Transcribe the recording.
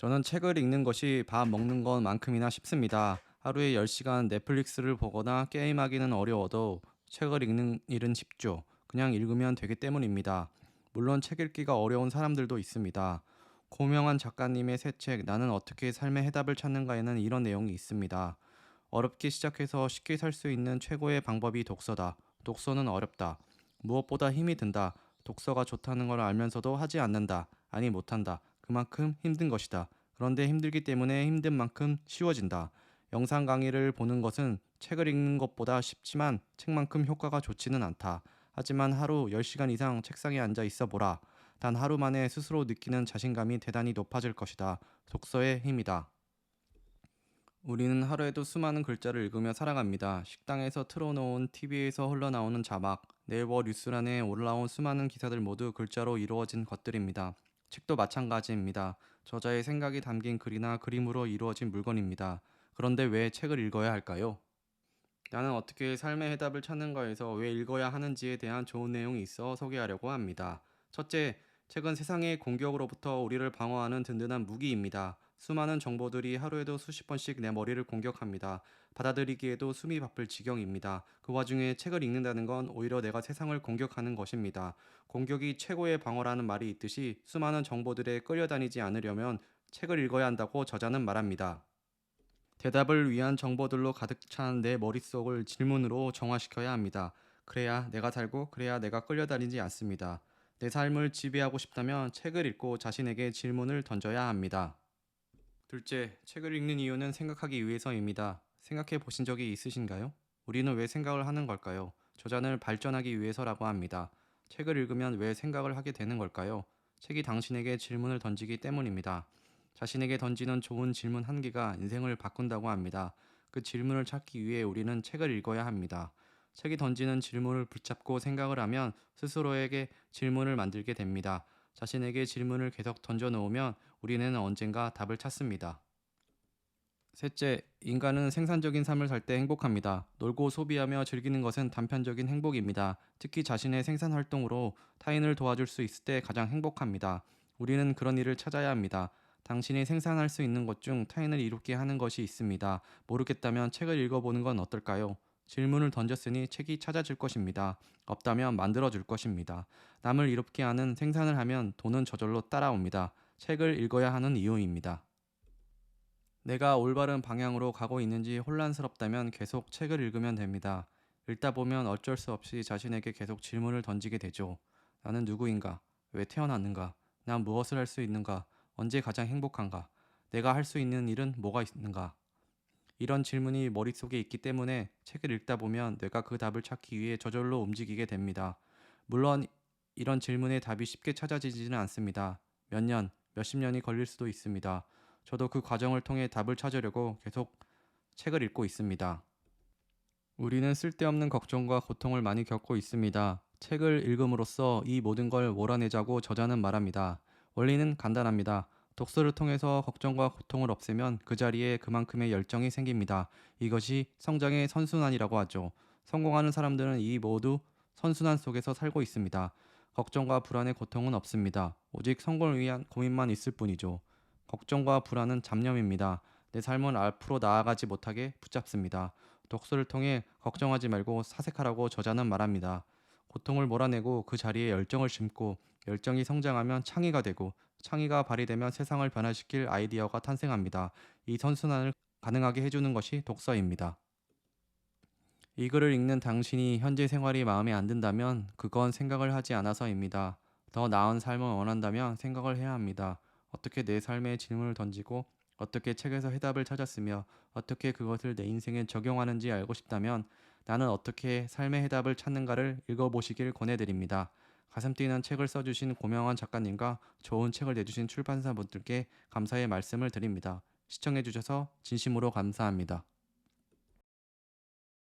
저는 책을 읽는 것이 밥 먹는 것만큼이나 쉽습니다. 하루에 10시간 넷플릭스를 보거나 게임하기는 어려워도 책을 읽는 일은 쉽죠. 그냥 읽으면 되기 때문입니다. 물론 책 읽기가 어려운 사람들도 있습니다. 고명한 작가님의 새 책 나는 어떻게 삶의 해답을 찾는가에는 이런 내용이 있습니다. 어렵게 시작해서 쉽게 살 수 있는 최고의 방법이 독서다. 독서는 어렵다. 무엇보다 힘이 든다. 독서가 좋다는 걸 알면서도 하지 않는다. 아니 못한다. 그만큼 힘든 것이다. 그런데 힘들기 때문에 힘든 만큼 쉬워진다. 영상 강의를 보는 것은 책을 읽는 것보다 쉽지만 책만큼 효과가 좋지는 않다. 하지만 하루 10시간 이상 책상에 앉아 있어 보라. 단 하루 만에 스스로 느끼는 자신감이 대단히 높아질 것이다. 독서의 힘이다. 우리는 하루에도 수많은 글자를 읽으며 살아갑니다. 식당에서 틀어놓은 TV에서 흘러나오는 자막, 네이버 뉴스란에 올라온 수많은 기사들 모두 글자로 이루어진 것들입니다. 책도 마찬가지입니다. 저자의 생각이 담긴 글이나 그림으로 이루어진 물건입니다. 그런데 왜 책을 읽어야 할까요? 나는 어떻게 삶의 해답을 찾는가에서 왜 읽어야 하는지에 대한 좋은 내용이 있어 소개하려고 합니다. 첫째, 책은 세상의 공격으로부터 우리를 방어하는 든든한 무기입니다. 수많은 정보들이 하루에도 수십 번씩 내 머리를 공격합니다. 받아들이기에도 숨이 바쁠 지경입니다. 그 와중에 책을 읽는다는 건 오히려 내가 세상을 공격하는 것입니다. 공격이 최고의 방어라는 말이 있듯이 수많은 정보들에 끌려다니지 않으려면 책을 읽어야 한다고 저자는 말합니다. 대답을 위한 정보들로 가득 찬 내 머릿속을 질문으로 정화시켜야 합니다. 그래야 내가 살고 그래야 내가 끌려다니지 않습니다. 내 삶을 지배하고 싶다면 책을 읽고 자신에게 질문을 던져야 합니다. 둘째, 책을 읽는 이유는 생각하기 위해서입니다. 생각해 보신 적이 있으신가요? 우리는 왜 생각을 하는 걸까요? 저자는 발전하기 위해서라고 합니다. 책을 읽으면 왜 생각을 하게 되는 걸까요? 책이 당신에게 질문을 던지기 때문입니다. 자신에게 던지는 좋은 질문 한 개가 인생을 바꾼다고 합니다. 그 질문을 찾기 위해 우리는 책을 읽어야 합니다. 책이 던지는 질문을 붙잡고 생각을 하면 스스로에게 질문을 만들게 됩니다. 자신에게 질문을 계속 던져놓으면 우리는 언젠가 답을 찾습니다. 셋째, 인간은 생산적인 삶을 살 때 행복합니다. 놀고 소비하며 즐기는 것은 단편적인 행복입니다. 특히 자신의 생산 활동으로 타인을 도와줄 수 있을 때 가장 행복합니다. 우리는 그런 일을 찾아야 합니다. 당신이 생산할 수 있는 것 중 타인을 이롭게 하는 것이 있습니다. 모르겠다면 책을 읽어보는 건 어떨까요? 질문을 던졌으니 책이 찾아질 것입니다. 없다면 만들어줄 것입니다. 남을 이롭게 하는 생산을 하면 돈은 저절로 따라옵니다. 책을 읽어야 하는 이유입니다. 내가 올바른 방향으로 가고 있는지 혼란스럽다면 계속 책을 읽으면 됩니다. 읽다 보면 어쩔 수 없이 자신에게 계속 질문을 던지게 되죠. 나는 누구인가? 왜 태어났는가? 난 무엇을 할 수 있는가? 언제 가장 행복한가? 내가 할 수 있는 일은 뭐가 있는가? 이런 질문이 머릿속에 있기 때문에 책을 읽다 보면 뇌가 그 답을 찾기 위해 저절로 움직이게 됩니다. 물론 이런 질문의 답이 쉽게 찾아지지는 않습니다. 몇 년, 몇십 년이 걸릴 수도 있습니다. 저도 그 과정을 통해 답을 찾으려고 계속 책을 읽고 있습니다. 우리는 쓸데없는 걱정과 고통을 많이 겪고 있습니다. 책을 읽음으로써 이 모든 걸 몰아내자고 저자는 말합니다. 원리는 간단합니다. 독서를 통해서 걱정과 고통을 없애면 그 자리에 그만큼의 열정이 생깁니다. 이것이 성장의 선순환이라고 하죠. 성공하는 사람들은 이 모두 선순환 속에서 살고 있습니다. 걱정과 불안의 고통은 없습니다. 오직 성공을 위한 고민만 있을 뿐이죠. 걱정과 불안은 잡념입니다. 내 삶은 앞으로 나아가지 못하게 붙잡습니다. 독서를 통해 걱정하지 말고 사색하라고 저자는 말합니다. 고통을 몰아내고 그 자리에 열정을 심고 열정이 성장하면 창의가 되고 창의가 발휘되면 세상을 변화시킬 아이디어가 탄생합니다. 이 선순환을 가능하게 해주는 것이 독서입니다. 이 글을 읽는 당신이 현재 생활이 마음에 안 든다면 그건 생각을 하지 않아서입니다. 더 나은 삶을 원한다면 생각을 해야 합니다. 어떻게 내 삶에 질문을 던지고 어떻게 책에서 해답을 찾았으며 어떻게 그것을 내 인생에 적용하는지 알고 싶다면 나는 어떻게 삶의 해답을 찾는가를 읽어보시길 권해드립니다. 가슴 뛰는 책을 써주신 고명환 작가님과 좋은 책을 내주신 출판사분들께 감사의 말씀을 드립니다. 시청해주셔서 진심으로 감사합니다.